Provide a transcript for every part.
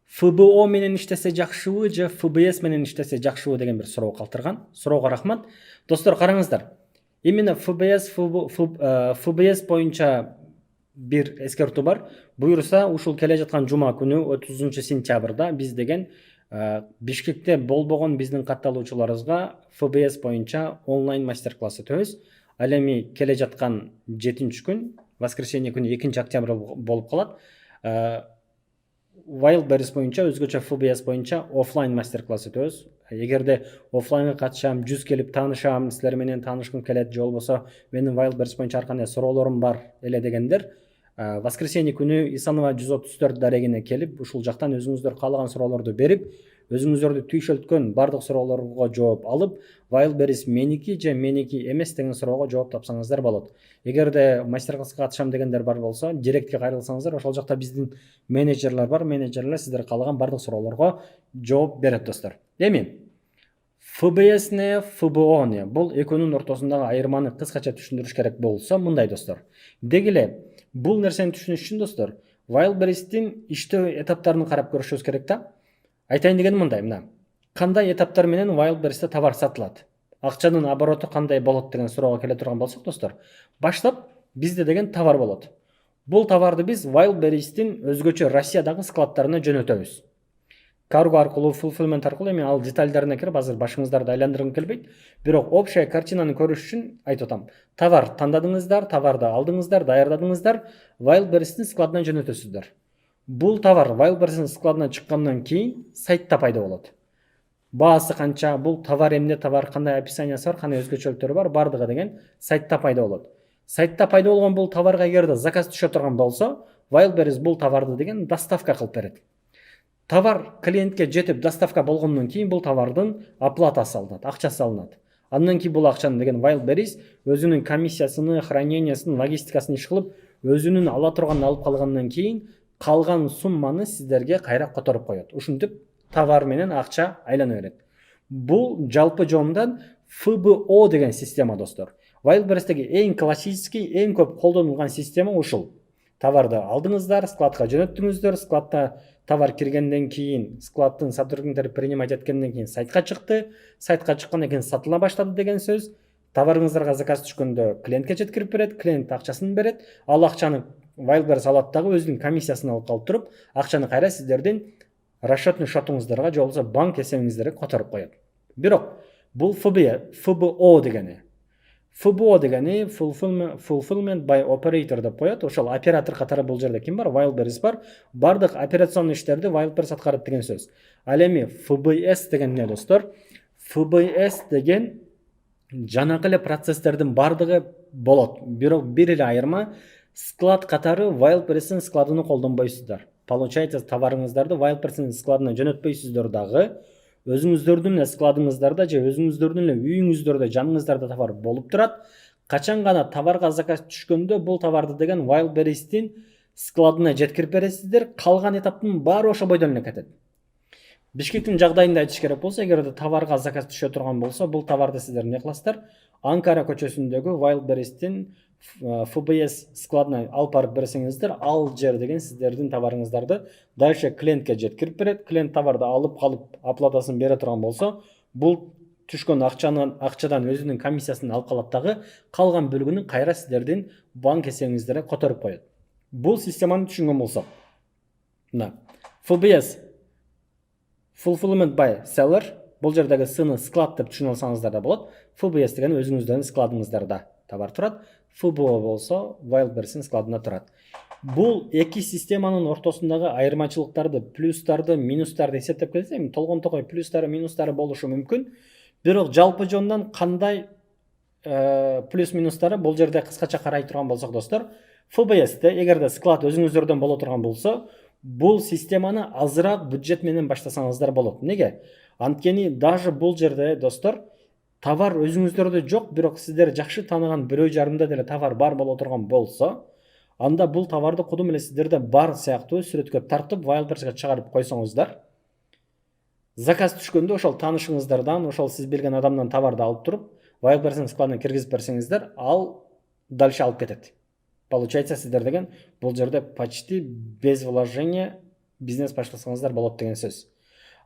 ФБО менен иштесе жакшыбы же ФБС менен иштесе жакшыбы деген бир суроо калтырган. Суроого рахмат. Достор, караңыздар. Именно ФБС боюнча бир эскертүү бар. Буюрса, ушул келе жаткан жума күнү 30 сентябрда биз деген Бишкекте болбогон биздин катталуучуларыбызга ФБС боюнча онлайн мастер-класс өтөбүз. Ал эми келе жаткан 7 күн, воскресенье күнү 2 октябрь болуп калат. Wildberries боюнча, өзгөчө ФБС боюнча офлайн мастер-класс өтөбүз. Эгерде офлайнга катышам, жүз келип таанышам, силер менен таанышкым келет, же болбосо менин Wildberries боюнча ар кандай суроолорум бар эле дегендер, воскресенье күнү Исанова 134 дарегине келип, ушул жактан өзүңүздөр каалаган суроолорду берип, өзүңүздөрдү түйшөлткөн бардык суроолорго жооп алып, Wildberries меники же меники эмес деген суроого жооп тапсаңыздар болот. Эгерде мастер-класска катышам дегендер бар болсо, директке кайрылсаңыздар, ошол жакта биздин менеджерлер бар. Менеджерлер сиздер каалаган бардык суроолорго жооп берет, достор. Эми ФБС не, ФБО не? Бул экөөнүн ортосундагы айырманы кыскача түшүндүрүш керек болсо, мындай, достор. Деги эле бул нерсени түшүнүш үчүн, достор, Wildberries'тин иштөө этаптарын карап көрүшүбүз керек да. Айтайын дегеним мындай, мына. Кандай этаптар менен Wildberries'те товар сатылат? Акчанын обороту кандай болот деген суроого келе турган болсок, достор, баштап бизде деген товар болот. Бул товарды биз Wildberries'тин өзгөчө Россиядагы складтарына жөнөтөбүз. Карго аркылуу, fulfillment аркылуу, эми ал детальдарына кирип азыр башыңыздарды айландыргым келбейт. Бирок общая картинаны көрүш үчүн айтып атам. Товар тандадыңыздар, товарды алдыңыздар, даярдадыңыздар, Wildberries'тин складына жөнөтөсүздөр. Бул товар Wildberries'тин складынан чыккандан кийин сайтта пайда болот. Баасы канча, бул товар эмне товар, кандай описаниясы бар, кандай өзгөчөлүктөрү бар, бардыгы деген сайтта пайда болот. Сайтта пайда болгон бул товарга эгерде заказ түшө турган болсо, Wildberries бул товарды деген доставка кылып берет. Товар клиентке жетип доставка болгондон кийин бул товардын оплатасы алынат, акчасы алынат. Андан кийин бул акчаны деген Wildberries өзүнүн комиссиясын, хранениясын, логистикасын иш кылып, өзүнүн ала турганын алып калгандан кийин калган сумманы сиздерге кайра которуп коет. Ушинтип товар менен акча айлана берет. Бул жалпы жомундан ФБО деген система, достор. Wildberries'теги эң классический, эң көп колдонулган система ушул. Товарды алдыңыздар, складка жөнөттүңүздөр, складта товар киргенден кийин, складтын сотрудниктери принимать эткенден кийин сайтка чыкты, сайтка чыккандан кийин сатыла баштады деген сөз. Товарыңыздарга заказ түшкөндө клиентке жеткирип берет, клиент акчасын берет, ал акчаны Wildberries алат дагы өзүнүн комиссиясын алып калып туруп, акчаны кайра сиздердин расчетный шотуңуздарга же болбосо банк эсебиңиздерге которуп коет. Бирок бул ФБО дегени. ФБО дегени fulfillment by operator деп коет. Ошол оператор катары бул жерде ким бар? Wildberries бар. Бардык операционный иштерди Wildberries аткарат деген сөз. Ал эми ФБС деген эмне, достор? ФБС деген жанакы эле процесстердин бардыгы болот. Бирок бир эле айырма, склад катары Wildberries'тин складын колдонбойсуздар. Получается, товарыңыздарды Wildberries'тин складына жөнөтпөйсүздөр дагы, өзүңүздөрдүн эле складыңыздарда же өзүңүздөрдүн эле үйүңүздөрдө, жаныңыздарда товар болуп турат. Качан гана товарга заказ түшкөндө бул товарды деген Wildberries'тин складына жеткирип бересиздер, калган этаптын баары ошо бойдон эле кетет. Бишкектин жагдайында айтыш керек болсо, эгерде товарга заказ түшө турган болсо, бул товарды сиздер эмне кыласыздар? Анкара көчөсүндөгү Wildberries'тин ФБС складына алып барып берсеңиздер, ал жер деген сиздердин товарыңыздарды дальше клиентке жеткирип берет. Клиент товарды алып калып оплатасын бере турган болсо, бул түшкөн акчадан өзүнүн комиссиясын алып калат дагы, калган бөлүгүнү кайра сиздердин банк эсебиңиздерге которуп коет. Бул системаны түшүнгөн болсок, мына ФБС fulfillment by seller, бул жердеги сыны склад деп түшүнө алсаңыздар да болот. ФБС деген өзүңүздөрдүн складыңыздарда товар турат. ФБО болсо Wildberries'тин складында турат. Бул эки системанын ортосундагы айырмачылыктарды, плюстарды, минустарды эсептеп келсем, толгон токой плюстары, минустары болушу мүмкүн. Бирок жалпы жондан кандай плюс минустары бул жерде кыскача карай турган болсок, достор, ФБС'те эгерде склад өзүңүздөрдөн боло турган болсо, бул системаны азыраак бюджет менен баштасаңыздар болот. Неге? Анткени даже бул жерде, достор, товар өзүңүздөрдө жок, бирок сиздер жакшы тааныган бирөө жарымда деле товар бар боло турган болсо, анда бул товарды кудум эле сиздерде бар сыяктуу сүрөткө тартып Wildberries'ке чыгарып койсоңуздар, заказ түшкөндө ошол таанышыңыздардан, ошол сиз билген адамдан товарды алып туруп, Wildberries'тин складына киргизип берсеңиздер, ал дальше алып кетет. Получается, сиздер деген бул жерде почти без вложения бизнес баштасаңыздар болот деген сөз.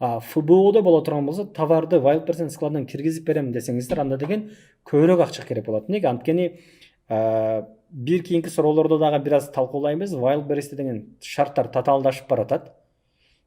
ФБОда бола турган болсо товарды Wildberries складынан киргизип берем десеңиздер, анда деген көбүрөөк акча керек болот. Неге? Анткени бир кийинки суроолордо дагы бир аз талкуулайбыз. Wildberries деген шарттар татаалдашып баратат.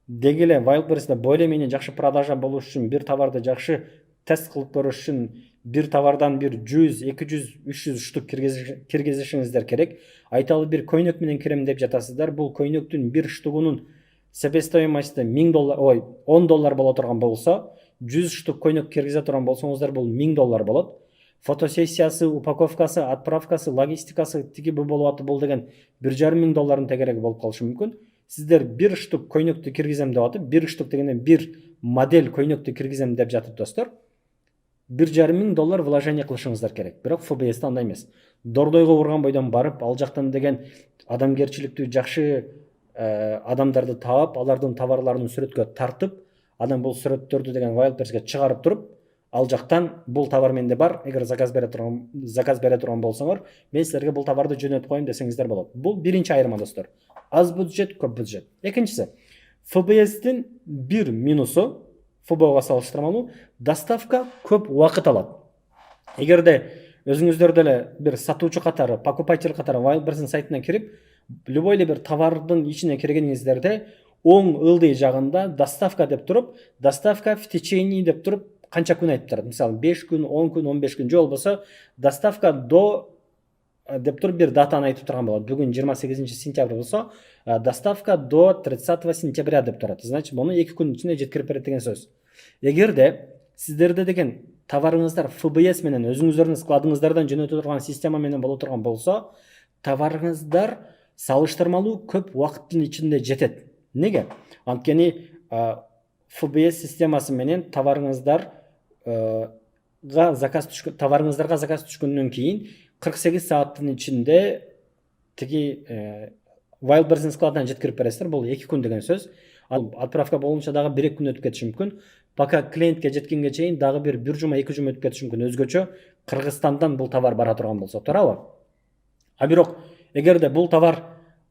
Деги эле Wildberries'де более менее жакшы продажа болуш үчүн, бир товарды жакшы тест кылып көрүш үчүн бир товардан бир 100, 200, 300 штук киргизишиңиздер керек. Айталы бир көйнөк менен кирем деп жатасыздар. Бул көйнөктүн бир штугунун себестоимости $1000, $10 боло турган болсо, 100 штук көйнөк киргизе турган болсоңуздар, бул $1000 болот. Фотосессиясы, упаковкасы, отправкасы, логистикасы тиги бу болуп атты, бул деген $1500 тегереги болуп калышы мүмкүн. Сиздер бир штук көйнөктү киргизем деп атып, бир штук дегенде бир модель көйнөктү киргизем деп жатып достор, $1500 вложение кылышыңыздар керек. Бирок ФБС'те андай эмес. Дордойго урган бойдон барып, ал жактан деген адамгерчиликтүү жакшы адамдарды таап, алардын товарларын сүрөткө тартып, анан бул сүрөттөрдү деген Wildberries'ке чыгарып туруп, ал жактан бул товар менде бар, эгер заказ бере турган болсоңор, мен силерге бул товарды жөнөтүп коем десеңиздер болот. Бул биринчи айырма достор. Аз бюджет, көп бюджет. Экинчиси, ФБС'тин бир минусу ФБОга салыштырмалуу, доставка көп убакыт алат. Эгерде өзүңүздөр деле бир сатуучу катары, покупатель катары Wildberries'in сайтына кирип, любой эле бир товардын ичине киргениңиздерде оң ылдый жагында доставка деп туруп, доставка в течение деп туруп канча күн айтып турат. Мисалы 5 күн, 10 күн, 15 күн, же болбосо доставка до деп туруп бир датаны айтып турган болот. Бүгүн 28 сентябрь болсо, доставка до 30 сентября деп турат. Значит, муну 2 күн ичинде жеткирип берет деген сөз. Эгерде сиздерде деген товарыңыздар ФБС менен өзүңүздөрдүн складыңыздардан жөнөтө турган система менен боло турган болсо, товарыңыздар салыштырмалуу көп убакыттын ичинде жетет. Неге? Анткени ФБС системасы менен товарыңыздарга заказ түшкөндөн кийин 48 сааттын ичинде тиги Wildberries'in складынан жеткирип бересиздер. Бул 2 күн деген сөз. Отправка болунча дагы 1-2 күн өтүп кетиши мүмкүн. Пока клиентке жеткенге чейин дагы бир 1 жума 2 жума өтүп кетиши мүмкүн. Өзгөчө Кыргызстандан бул товар бара турган болсо, туурабы? Бирок эгерде бул товар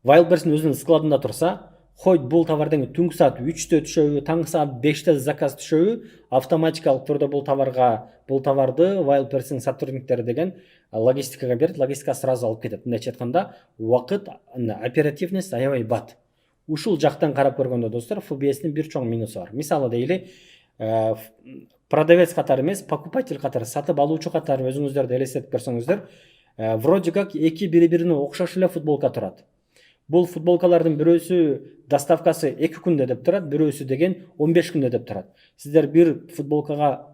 Wildberries'in өзүнүн складында турса, хоть бул товардан түнкү саат 3-тө түшөбү, таңкы саат 5-те заказ түшөбү, автоматикалык түрдө бул товарды Wildberries'in сотрудниктери деген логистикага берет, логистика сразу алып кетет. Мындайча айтканда, убакыт, оперативность аябай бат. Ушул жактан карап көргөндө достор, ФБС'тин бир чоң минусу бар. Мисалы дейли, продавец катары эмес, покупатель катары, сатып алуучу катары өзүңүздөрдү элестетип көрсөңүздөр, вроде как эки бири-бирине окшош эле футболка турат. Бул футболкалардын бирөөсү доставкасы 2 күндө деп турат, бирөөсү деген 15 күндө деп турат. Сиздер бир футболкага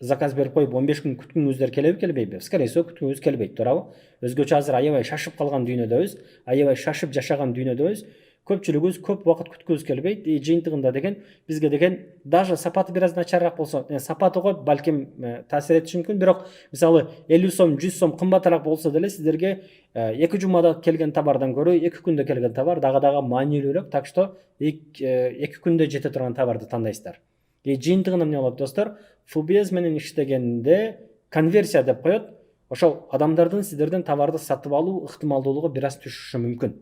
заказ берип коюп 15 күн күткүңүздөр келбейби? Скорее всего, күткүңүз келбейт, туурабы? Өзгөчө азыр аябай шашып калган дүйнөдөбүз, аябай шашып жашаган дүйнөдөбүз. Көпчүлүгүбүз көп убакыт күткүбүз келбейт. Жыйынтыгында деген бизге деген даже сапаты бир аз начарыраак болсо, сапаты го балким таасир этиши мүмкүн, бирок мисалы 50 сом, 100 сом кымбатыраак болсо деле сиздерге 2 жумада келген товардан көрө 2 күндө келген товар дагы маанилүүрөөк, так что 2 күндө жете турган товарды тандайсыздар. Жыйынтыгында эмне болот достор? ФБС менен иштегенде конверсия деп коет. Ошол адамдардын сиздерден товарды сатып алуу ыктымалдуулугу бир аз түшүшү мүмкүн.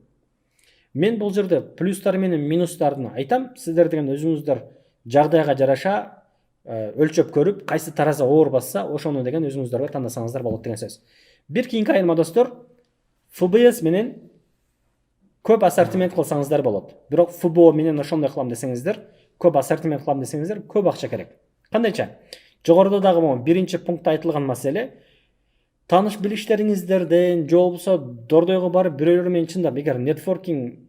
Мен бул жерде плюстар менен минустарын айтам. Сиздер деген өзүңүздөр жагдайга жараша өлчөп көрүп, кайсы тараза оор басса, ошону деген өзүңүздөргө тандасаңыздар болот деген сөз. Бир кийинки айырма достор, ФБС менен көп ассортимент кылсаңыздар болот. Бирок ФБО менен ошондой кылам десеңиздер, көп ассортимент кылам десеңиздер, көп акча керек. Кандайча? Жогоруда дагы биринчи пунктта айтылган маселе, тааныш билиштериңиздерден же болбосо дордойго барып бирөөлөр менен чындап, эгер нетворкинг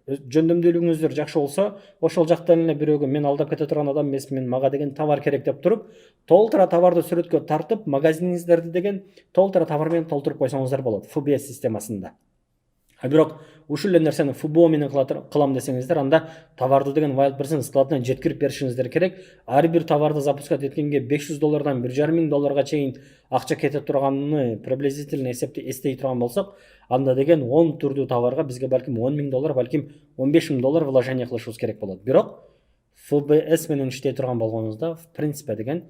жөндөмдүүлүгүңүздөр жакшы болсо, ошол жактан эле бирөөгө мен алдап кете турган адам эмесмин, мага деген товар керек деп туруп, толтура товарды сүрөткө тартып, магазиниңиздерди деген толтура товар менен толтуруп койсоңуздар болот ФБС системасында. Бирок ушул эле нерсени ФБО менен кылам десеңиздер, анда товарды деген Wildberries'in складынан жеткирип беришиңиздер керек. Ар бир товарды запускать эткенге $500 $1500 чейин акча кете турганын приблизительно эстей турган болсок, анда деген 10 түрдүү товарга бизге балким $10,000, балким $15,000 вложение кылышыбыз керек болот. Бирок ФБС менен иштей турган болгонубузда, в принципе деген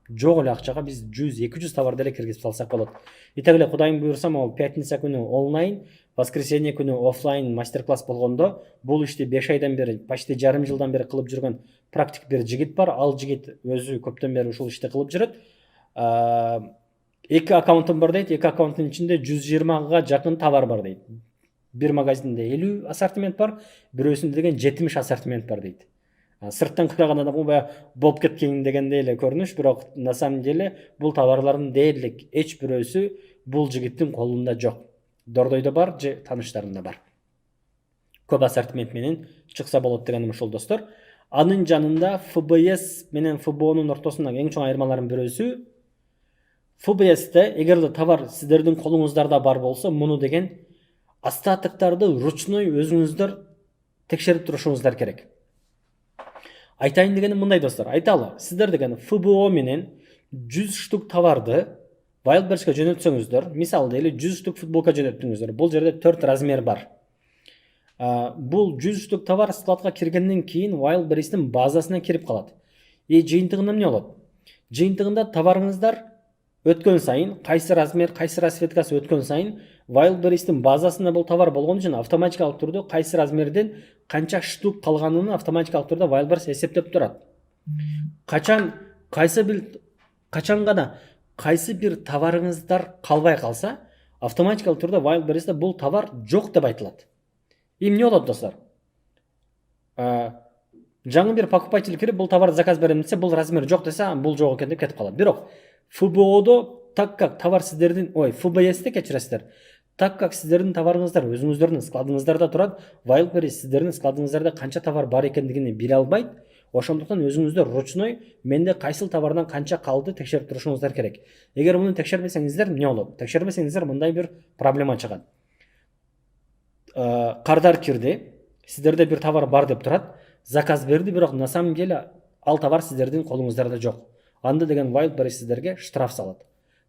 жок эле акчага биз 100-200 товарды эле киргизип салсак болот. Итак эле Кудайым буйрса, могу пятница күнү онлайн воскресенье күнү офлайн мастер класс болгондо бул ишти 5 айдан бери, почти жарым жылдан бери кылып жүргөн практик бир жигит бар. Ал жигит өзү көптөн бери ушул ишти кылып жүрөт. 2 аккаунтум бар дейт. 2 аккаунттун ичинде 120га жакын товар бар дейт. Bir магазинде 50 ассортимент бар, бирөөсүндө деген 70 ассортимент бар дейт. Сырттан караган адамга баягы болуп кеткен дегендей эле көрүнүш, бирок на самом деле бул товарлардын дээрлик эч бирөөсү бул жигиттин колунда жок. Дордойдо бар же тааныштарында бар. Көп ассортимент менен чыкса болот дегеним ушул достор. Анын жанында ФБС менен ФБОнун ортосундагы эң чоң айырмалардын бирөөсү, ФБСте эгерде товар сиздердин колуңуздарда бар болсо, муну деген остатоктарды ручной өзүңүздөр текшерип турушуңуздар керек. Айтайын дегеним мындай достор, айталы, сиздер деген ФБО менен 100 штук товарды Wildberries'ке жөнөтсөңүздөр, мисалы эле 100 штук футболка жөнөттүңүздөр. Бул жерде 4 размер бар. Бул 100 штук товар складка киргенден кийин Wildberries'тин базасына кирип калат. Жыйынтыгында эмне болот? Жыйынтыгында товарыңыздар өткөн сайын, кайсы размер, кайсы расцветкасы өткөн сайын Wildberries'тин базасында бул товар болгон үчүн автоматикалык түрдө кайсы размерден канча штук калганын автоматикалык түрдө Wildberries эсептеп турат. Качан гана кайсы бир товарыңыздар калбай калса, автоматикалык түрдө Wildberries'те бул товар жок деп айтылат. Эмне болот достор? Жаңы бир покупатель кирип бул товарды заказ берем десе, бул размер жок десе, бул жок экен деп кетип калат. Бирок ФБОдо, так как товар сиздердин, ФБСте кечиресиздер, так как сиздердин товарыңыздар өзүңүздөрдүн складыңыздарда турат, Wildberries сиздердин складыңыздарда канча товар бар экендигин биле албайт. Ошондуктан өзүңүздөр ручной менде кайсыл товардан канча калды текшерип турушуңуздар керек. Эгер муну текшербесеңиздер эмне болот? Текшербесеңиздер мындай бир проблема чыгат. Кардар кирди, сиздерде бир товар бар деп турат, заказ берди, бирок на самом деле ал товар сиздердин колуңуздарда жок. Анда деген Wildberries сиздерге штраф салат.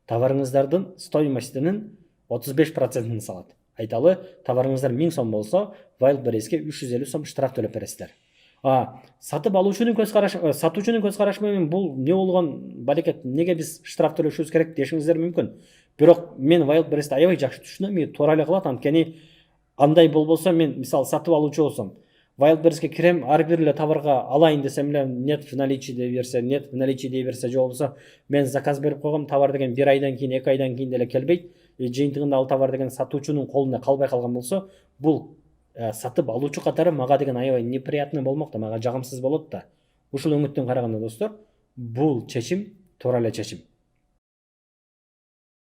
Товарыңыздардын стоимостунун 35%-ин салат. Айталы, товарыңыздар 1000 сом болсо, Wildberries'ке 350 сом штраф төлөп бересиздер. Сатып алуучунун көз карашы, сатуучунун көз карашы менен бул эмне болгон балекет, эмнеге биз штраф төлөшүбүз керек дешиңиздер мүмкүн. Бирок мен Wildberries'ти аябай жакшы түшүнөм, и туура эле кылат, анткени андай болбосо мен мисалы сатып алуучу болсом, Wildberries'ке кирем, ар бир эле товарга алайын десем эле нет в наличии дей берсе, нет в наличии дей берсе, же болбосо мен заказ берип койгом, товар деген 1 айдан кийин, 2 айдан кийин деле келбейт. Жыйынтыгында ал товар деген сатуучунун колунда калбай калган болсо, бул сатып алуучу катары мага деген аябай неприятный болмок да, мага жагымсыз болот да. Ушул өңүттөн караганда достор, бул чечим туура эле чечим.